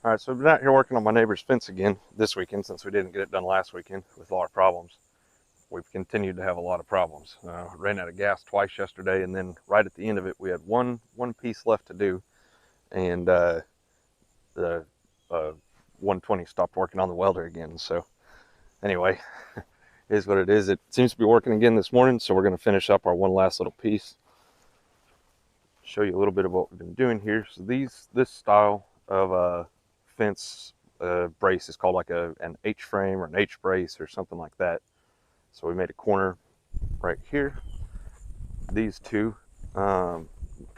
All right, so I've been out here working on my neighbor's fence again this weekend since we didn't get it done last weekend with a lot of problems. We've continued to have a lot of problems. Ran out of gas twice yesterday, and then right at the end of it, we had one piece left to do, and the 120 stopped working on the welder again. So anyway, it is what it is. It seems to be working again this morning, so we're going to finish up our one last little piece. Show you a little bit of what we've been doing here. So this style of fence brace is called like an H frame or an H brace or something like that. So we made a corner right here. These two, kind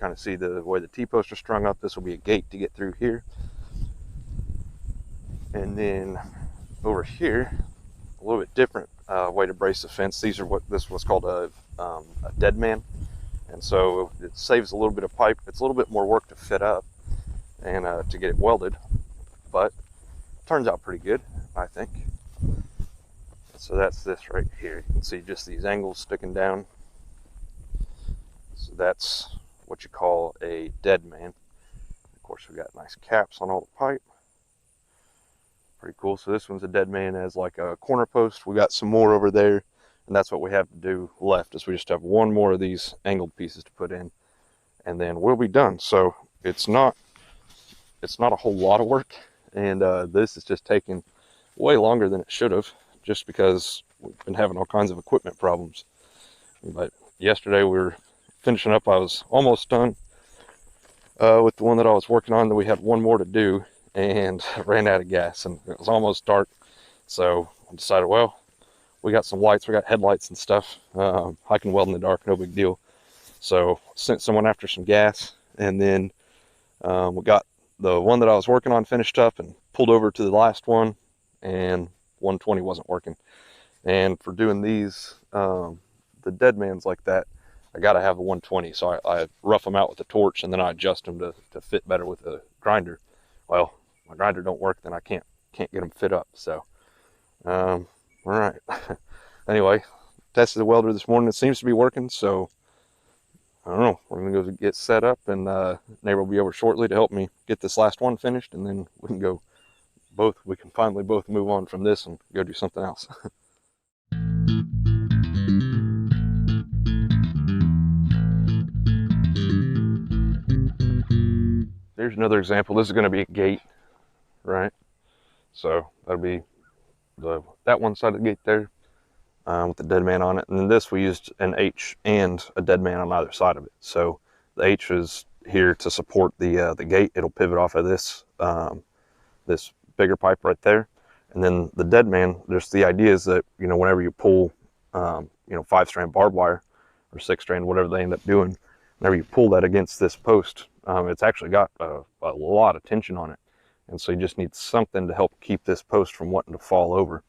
of see the way the T-posts are strung up. This will be a gate to get through here. And then over here, a little bit different way to brace the fence. This was called a dead man. And so it saves a little bit of pipe. It's a little bit more work to fit up and to get it welded, but it turns out pretty good, I think. So that's this right here. You can see just these angles sticking down. So that's what you call a dead man. Of course, we got nice caps on all the pipe. Pretty cool. So this one's a dead man as like a corner post. We got some more over there, and that's what we have to do left, is we just have one more of these angled pieces to put in, and then we'll be done. So it's not a whole lot of work, and this is just taking way longer than it should have, just because we've been having all kinds of equipment problems. But yesterday we were finishing up. I was almost done with the one that I was working on. Then we had one more to do, and ran out of gas, and it was almost dark. So I decided, well, we got some lights, we got headlights and stuff. I can weld in the dark, no big deal. So sent someone after some gas, and then we got the one that I was working on finished up and pulled over to the last one, and 120 wasn't working. And for doing these, the dead mans like that, I got to have a 120. So I rough them out with a torch, and then I adjust them to fit better with a grinder. Well, my grinder don't work, then I can't get them fit up. So, all right. Anyway, tested the welder this morning. It seems to be working. So I don't know. We're gonna go get set up, and neighbor will be over shortly to help me get this last one finished, and then we can finally both move on from this and go do something else. There's another example. This is going to be a gate, right? So that'll be that one side of the gate there with the dead man on it. And then this, we used an H and a dead man on either side of it. So the H is here to support the gate. It'll pivot off of this this bigger pipe right there. And then the dead man, just the idea is that, whenever you pull 5-strand barbed wire or 6-strand, whatever they end up doing, whenever you pull that against this post, it's actually got a lot of tension on it. And so you just need something to help keep this post from wanting to fall over.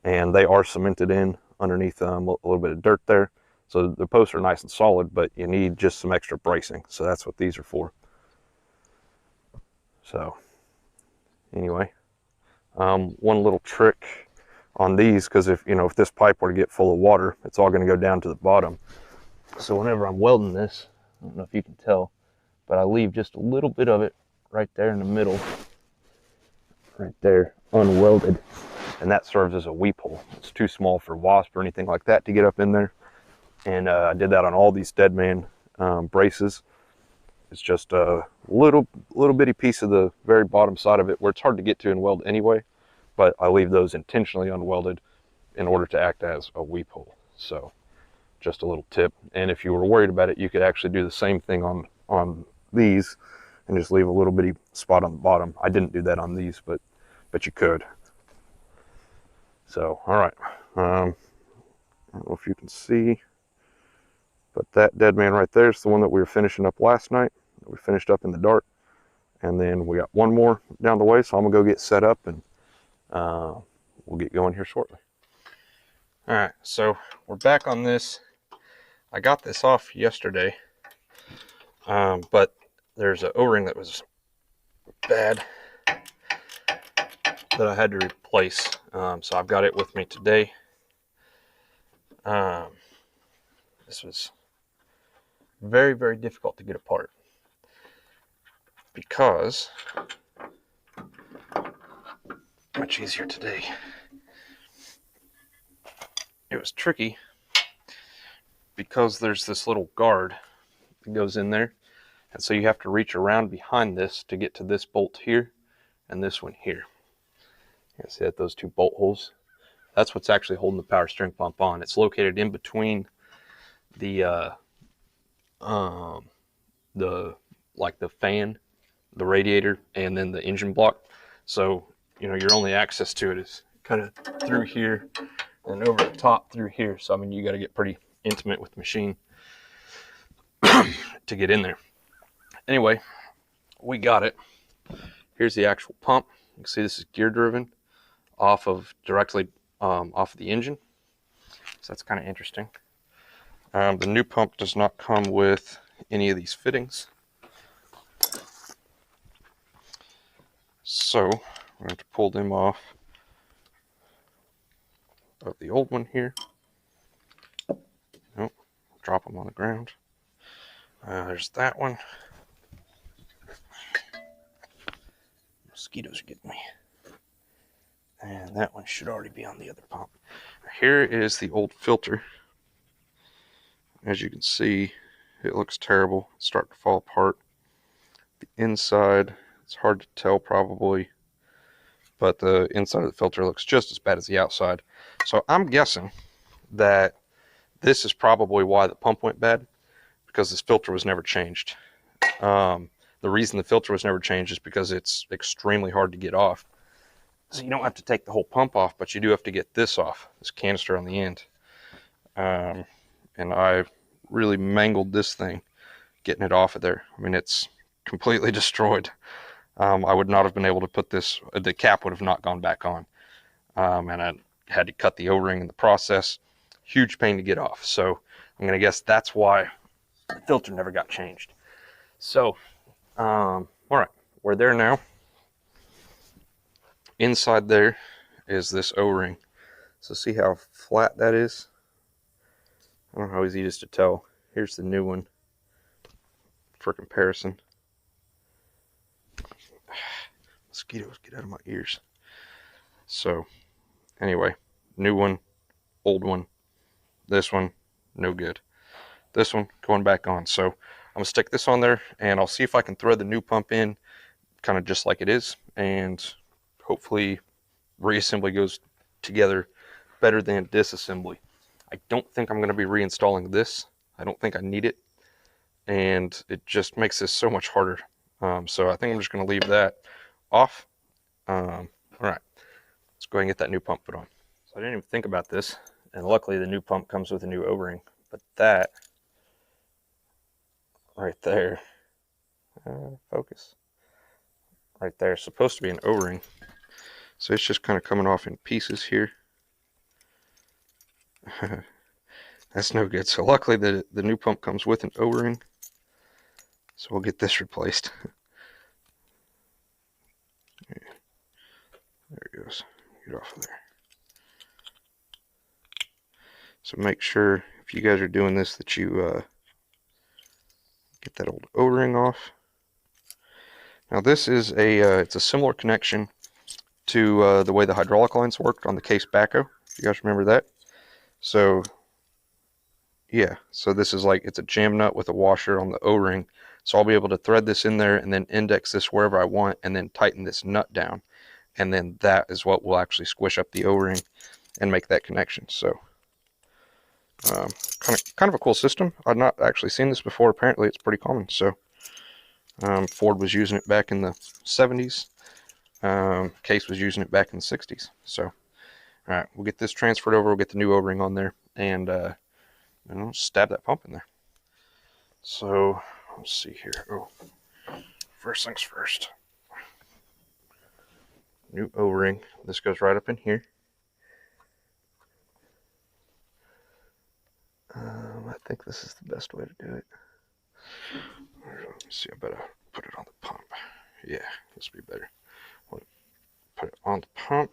And they are cemented in underneath a little bit of dirt there. So the posts are nice and solid, but you need just some extra bracing. So that's what these are for. So anyway, one little trick on these, because if this pipe were to get full of water, it's all going to go down to the bottom. So whenever I'm welding this, I don't know if you can tell, but I leave just a little bit of it right there in the middle, right there, unwelded, and that serves as a weep hole. It's too small for wasp or anything like that to get up in there. And I did that on all these dead man braces. It's just a little bitty piece of the very bottom side of it where it's hard to get to and weld anyway, but I leave those intentionally unwelded in order to act as a weep hole. So just a little tip. And if you were worried about it, you could actually do the same thing on these and just leave a little bitty spot on the bottom. I didn't do that on these, but you could. So, all right. I don't know if you can see, but that dead man right there is the one that we were finishing up last night. We finished up in the dark, and then we got one more down the way, so I'm gonna go get set up, and we'll get going here shortly. All right, so we're back on this. I got this off yesterday, but there's an O-ring that was bad that I had to replace, so I've got it with me today. This was very, very difficult to get apart, because much easier today. It was tricky because there's this little guard that goes in there, and so you have to reach around behind this to get to this bolt here and this one here. You see that, those two bolt holes? That's what's actually holding the power steering pump on. It's located in between the like the fan, the radiator, and then the engine block. So, you know, your only access to it is kind of through here and over the top through here. So, I mean, you got to get pretty intimate with the machine to get in there. Anyway, we got it. Here's the actual pump. You can see this is gear driven off of directly off of the engine. So that's kind of interesting. The new pump does not come with any of these fittings. So we're going to pull them off of the old one here. Nope, drop them on the ground. There's that one. Mosquitoes are getting me. And that one should already be on the other pump. Here is the old filter. As you can see, it looks terrible. It's starting to fall apart. The inside, it's hard to tell probably, but the inside of the filter looks just as bad as the outside. So I'm guessing that this is probably why the pump went bad, because this filter was never changed. The reason the filter was never changed is because it's extremely hard to get off. So you don't have to take the whole pump off, but you do have to get this off, this canister on the end. And I really mangled this thing getting it off of there. I mean, it's completely destroyed. I would not have been able to put this, the cap would have not gone back on. And I had to cut the O-ring in the process. Huge pain to get off. So I'm going to guess that's why the filter never got changed. So, all right, we're there now. Inside there is this O-ring. So see how flat that is? I don't know how easy it is to tell. Here's the new one for comparison. Mosquitoes, get out of my ears. So anyway, new one, old one, this one, no good. This one going back on. So I'm gonna stick this on there and I'll see if I can thread the new pump in kind of just like it is, and hopefully reassembly goes together better than disassembly. I don't think I'm going to be reinstalling this. I don't think I need it, and it just makes this so much harder. So I think I'm just going to leave that off. All right, let's go ahead and get that new pump put on. So I didn't even think about this, and luckily the new pump comes with a new O-ring, but that right there, focus, right there is supposed to be an O-ring. So it's just kind of coming off in pieces here. That's no good. So luckily the new pump comes with an O-ring. So we'll get this replaced. There it goes. Get off of there. So make sure, if you guys are doing this, that you get that old O-ring off. Now this is it's a similar connection to the way the hydraulic lines worked on the case backhoe. You guys remember that? So yeah, so this is like, it's a jam nut with a washer on the O-ring. So I'll be able to thread this in there and then index this wherever I want and then tighten this nut down. And then that is what will actually squish up the O-ring and make that connection. So kind of a cool system. I've not actually seen this before. Apparently it's pretty common. So Ford was using it back in the 70s. Case was using it back in the 60s. So all right, we'll get this transferred over. We'll get the new O-ring on there and stab that pump in there. So let's see here. Oh, first things first. New O-ring. This goes right up in here. I think this is the best way to do it. Let me see, I better put it on the pump. Yeah, this would be better. Put it on the pump.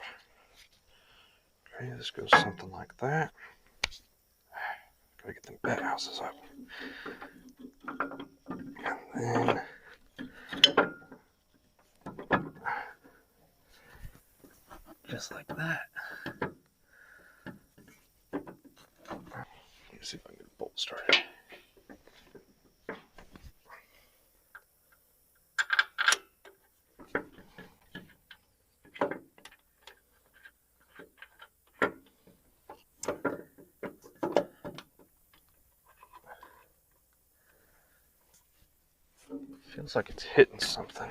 Okay, this goes something like that. Gotta get them bed houses up. And then Just like that. Let's see if I can get a bolt started. Feels like it's hitting something.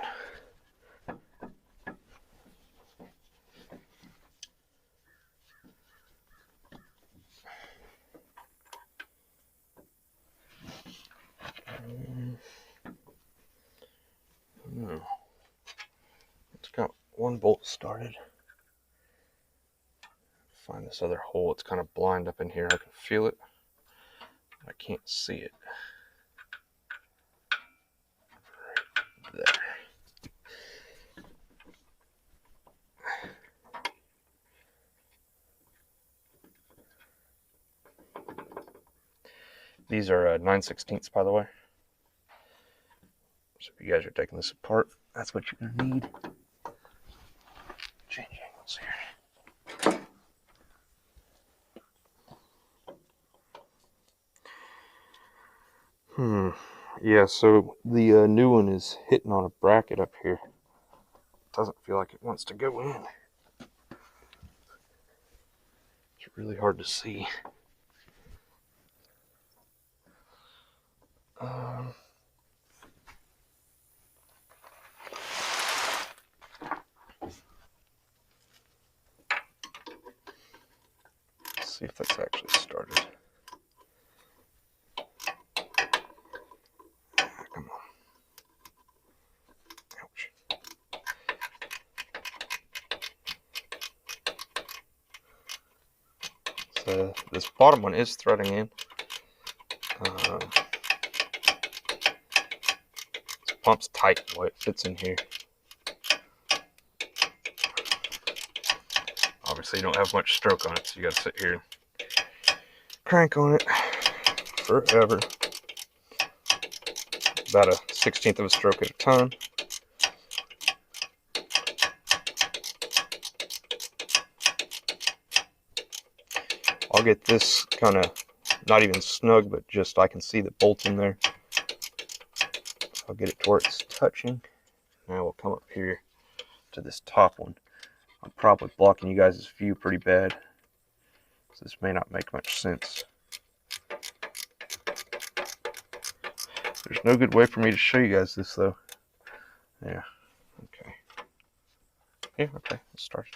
No. It's got one bolt started. Find this other hole. It's kind of blind up in here. I can feel it. I can't see it. Right there. These are 9/16, by the way. So if you guys are taking this apart, that's what you're going to need. Change angles here. Yeah, so the new one is hitting on a bracket up here. Doesn't feel like it wants to go in. It's really hard to see. Let's see if that's actually started. Come on. Ouch. So this bottom one is threading in. This pump's tight the way it fits in here. Obviously you don't have much stroke on it, so you gotta sit here and crank on it forever. About a 1/16 of a stroke at a time. I'll get this kind of not even snug, but just I can see the bolt in there. I'll get it to where it's touching. Now we'll come up here to this top one. I'm probably blocking you guys' view pretty bad, so this may not make much sense. There's no good way for me to show you guys this though. Yeah, okay. Yeah, okay, let's start.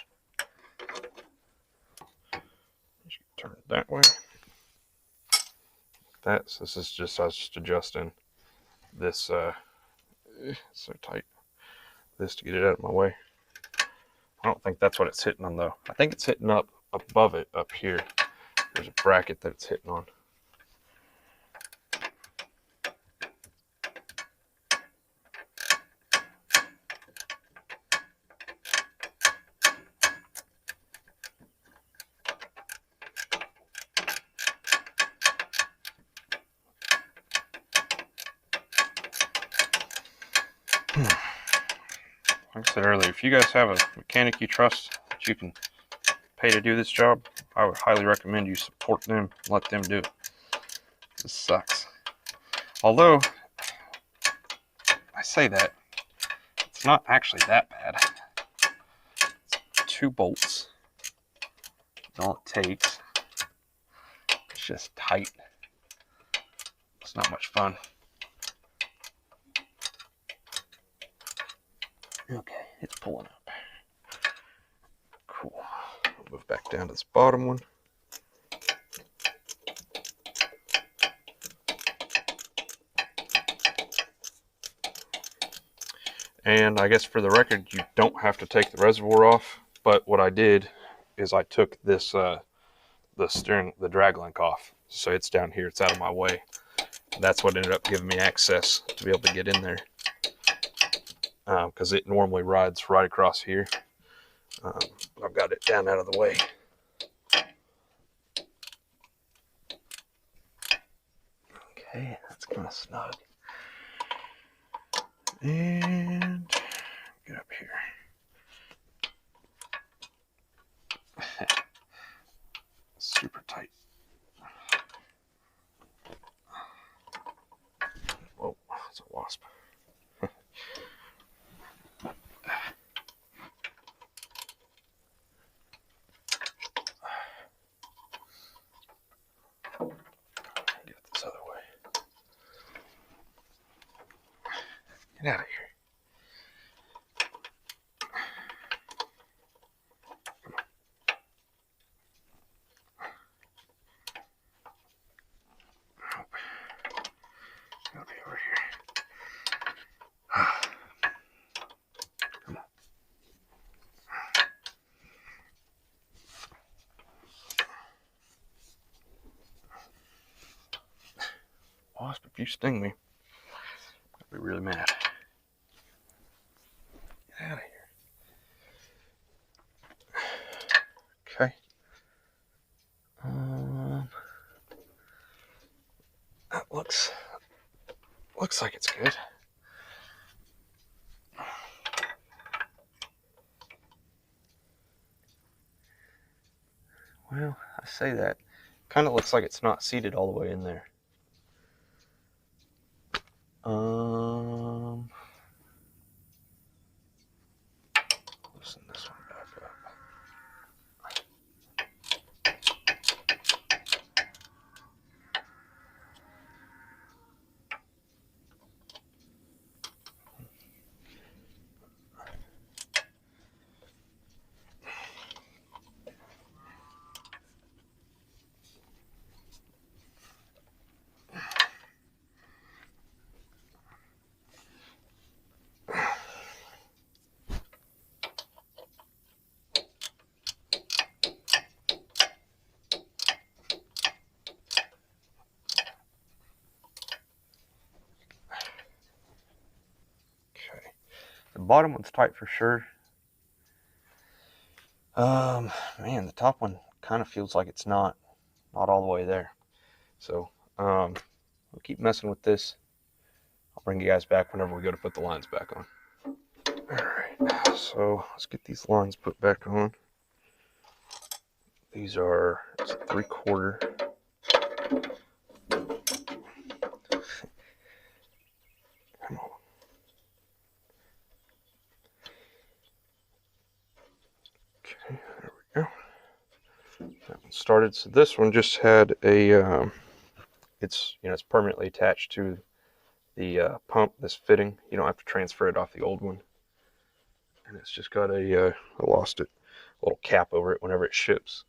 Turn it that way. So this is just, I was just adjusting this, it's so tight, this to get it out of my way. I don't think that's what it's hitting on though. I think it's hitting up above it up here. There's a bracket that it's hitting on. Like I said earlier, if you guys have a mechanic you trust that you can pay to do this job, I would highly recommend you support them, let them do it. This sucks. Although, I say that, it's not actually that bad. It's 2 bolts. That's all it takes. It's just tight. It's not much fun. Okay, it's pulling up. Cool. I'll move back down to this bottom one. And I guess for the record, you don't have to take the reservoir off, but what I did is I took this the drag link off. So it's down here, it's out of my way. That's what ended up giving me access to be able to get in there. Because it normally rides right across here. I've got it down out of the way. Okay, that's kind of snug. And get up here. Get out of here. Gotta be over here. Come on. Wasp, if you sting me, I'll be really mad. Get out of here. Okay. That looks like it's good. Well, I say that. Kind of looks like it's not seated all the way in there. Loosen this one back up. The bottom one's tight for sure. Man, the top one kind of feels like it's not all the way there. So, we'll keep messing with this. I'll bring you guys back whenever we go to put the lines back on. Alright, so let's get these lines put back on. These are, it's a 3/4. Come on. Okay, there we go. That one started. So this one just had a, it's permanently attached to the pump, this fitting. You don't have to transfer it off the old one. And it's just got a, I lost it, a little cap over it whenever it ships.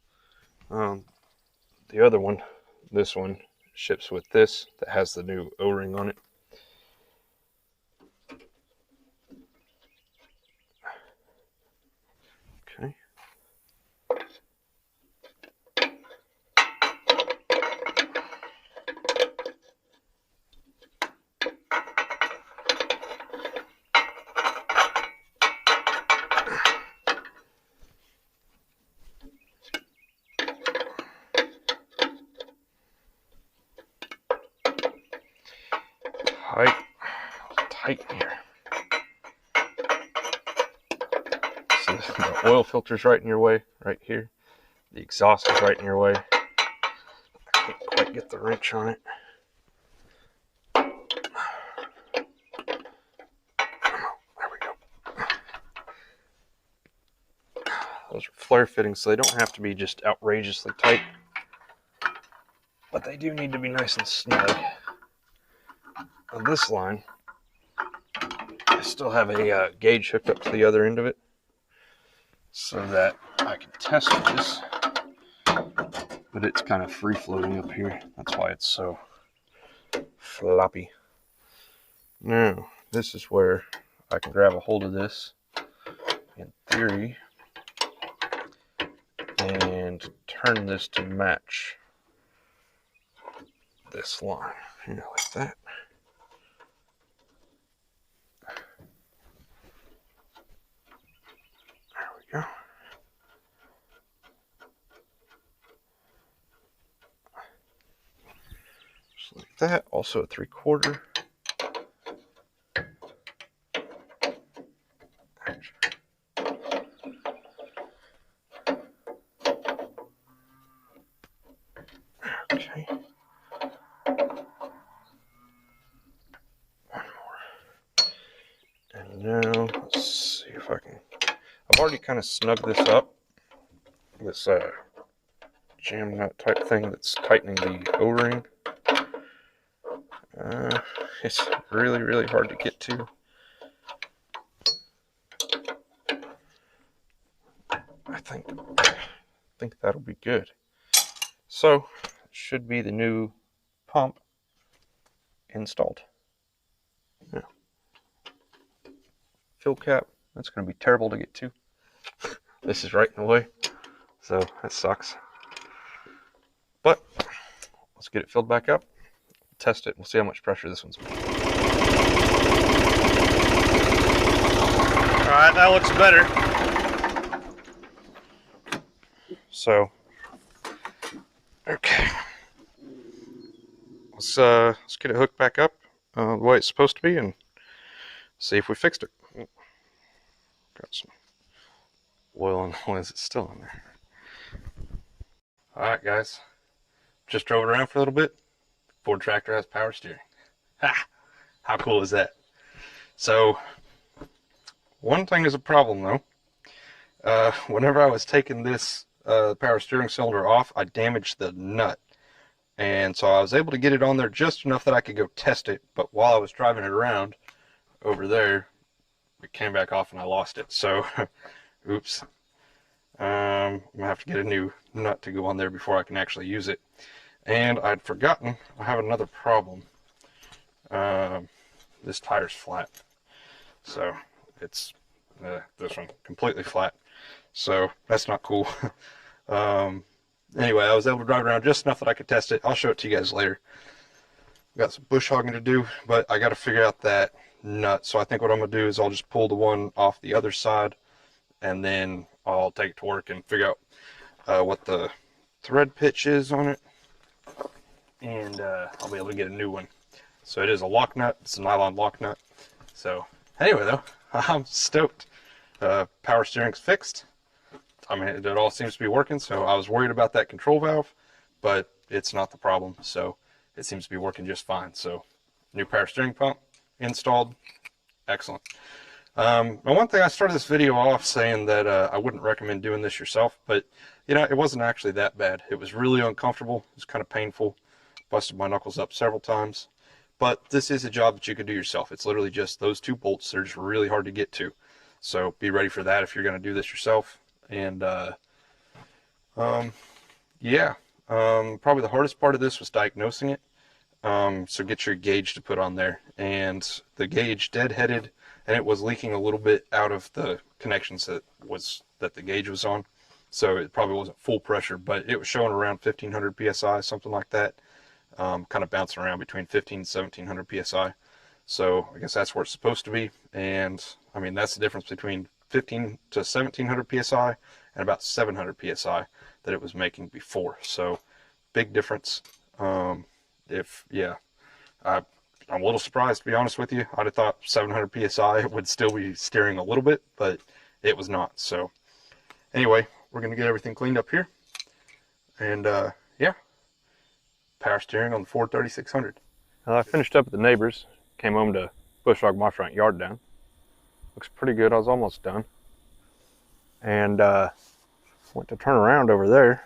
The other one, this one, ships with this that has the new O-ring on it. Okay. Tight here. So the oil filter's right in your way, right here. The exhaust is right in your way. I can't quite get the wrench on it. There we go. Those are flare fittings, so they don't have to be just outrageously tight, but they do need to be nice and snug. On this line, I still have a gauge hooked up to the other end of it so that I can test this, but it's kind of free floating up here. That's why it's so floppy. Now, this is where I can grab a hold of this, in theory, and turn this to match this line, like that. There we go. Just like that. Also a 3/4. Okay. One more. And now, let's see if I can. I've already kind of snugged this up. This jam nut type thing that's tightening the O-ring. It's really, really hard to get to. think that'll be good. So, should be the new pump installed. Yeah. Fill cap, that's going to be terrible to get to. This is right in the way, so that sucks. But let's get it filled back up, test it, we'll see how much pressure this one's making. Alright, that looks better. So, okay. Let's get it hooked back up the way it's supposed to be and see if we fixed it. Got some oil and oil, is it still in there? Alright guys, just drove it around for a little bit. Ford tractor has power steering. Ha! How cool is that? So, one thing is a problem though. Whenever I was taking this power steering cylinder off, I damaged the nut. And so I was able to get it on there just enough that I could go test it, but while I was driving it around over there, it came back off and I lost it. So, oops. I'm gonna have to get a new nut to go on there before I can actually use it. And I'd forgotten, I have another problem. This tire's flat. So, it's this one completely flat. So, that's not cool. Anyway, I was able to drive around just enough that I could test it. I'll show it to you guys later. Got some bush hogging to do, but I got to figure out that nut. So I think what I'm going to do is I'll just pull the one off the other side, and then I'll take it to work and figure out what the thread pitch is on it. And I'll be able to get a new one. So it is a lock nut. It's a nylon lock nut. So anyway, though, I'm stoked. Power steering's fixed. I mean, it all seems to be working, so I was worried about that control valve, but it's not the problem, so it seems to be working just fine. So, new power steering pump installed. Excellent. Now, one thing, I started this video off saying that I wouldn't recommend doing this yourself, but, you know, it wasn't actually that bad. It was really uncomfortable. It was kind of painful. Busted my knuckles up several times. But this is a job that you can do yourself. It's literally just those two bolts. They're just really hard to get to. So, be ready for that if you're going to do this yourself. And yeah, probably the hardest part of this was diagnosing it. So get your gauge to put on there, and the gauge deadheaded, and it was leaking a little bit out of the connections that the gauge was on. So it probably wasn't full pressure, but it was showing around 1500 psi, something like that. Kind of bouncing around between 15 and 1700 psi. So I guess that's where it's supposed to be. And I mean, that's the difference between 15 to 1700 psi and about 700 psi that it was making before. So big difference. I'm a little surprised, to be honest with you. I'd have thought 700 psi would still be steering a little bit, but it was not. So anyway, we're going to get everything cleaned up here. And yeah, power steering on the Ford 3600. I finished up at the neighbors. Came home to bush hog my front yard down. Looks pretty good. I was almost done. And went to turn around over there.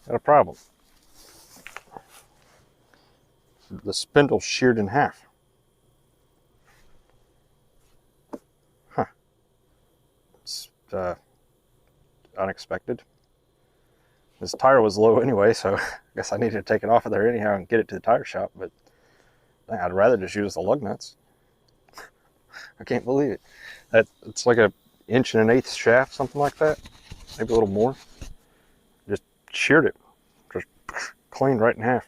Got a problem. The spindle's sheared in half. Huh. It's unexpected. This tire was low anyway, so I guess I needed to take it off of there anyhow and get it to the tire shop, but I'd rather just use the lug nuts. I can't believe it. It's like an 1.1/8 shaft, something like that. Maybe a little more. Just sheared it. Just cleaned right in half.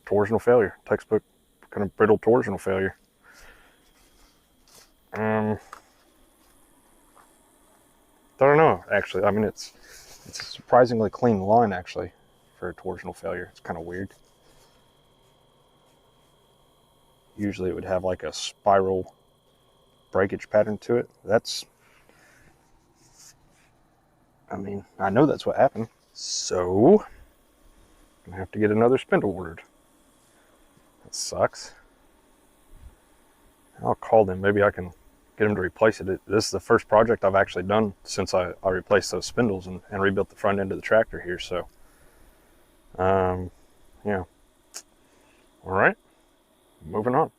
Torsional failure. Textbook kind of brittle torsional failure. I don't know, actually. I mean, it's a surprisingly clean line, actually, for a torsional failure. It's kind of weird. Usually it would have like a spiral breakage pattern to it. I mean, I know that's what happened. So, I'm gonna have to get another spindle ordered. That sucks. I'll call them. Maybe I can get them to replace it. This is the first project I've actually done since I replaced those spindles and rebuilt the front end of the tractor here. So, yeah. All right, moving on.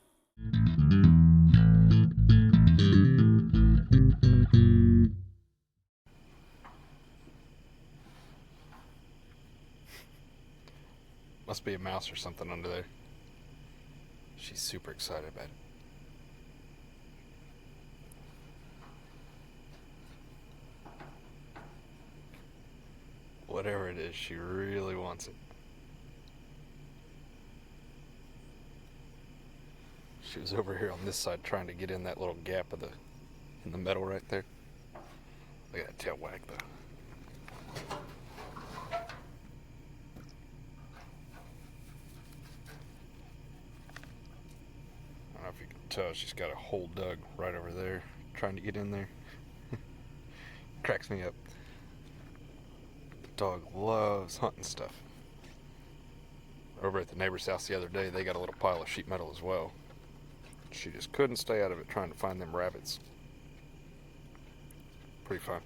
must be a mouse or something under there. She's super excited about it. Whatever it is, she really wants it. She was over here on this side trying to get in that little gap in the metal right there. Look at that tail wag though. I don't know if you can tell, she's got a hole dug right over there, trying to get in there. Cracks me up. The dog loves hunting stuff. Over at the neighbor's house the other day, they got a little pile of sheet metal as well. She just couldn't stay out of it trying to find them rabbits. Pretty fun.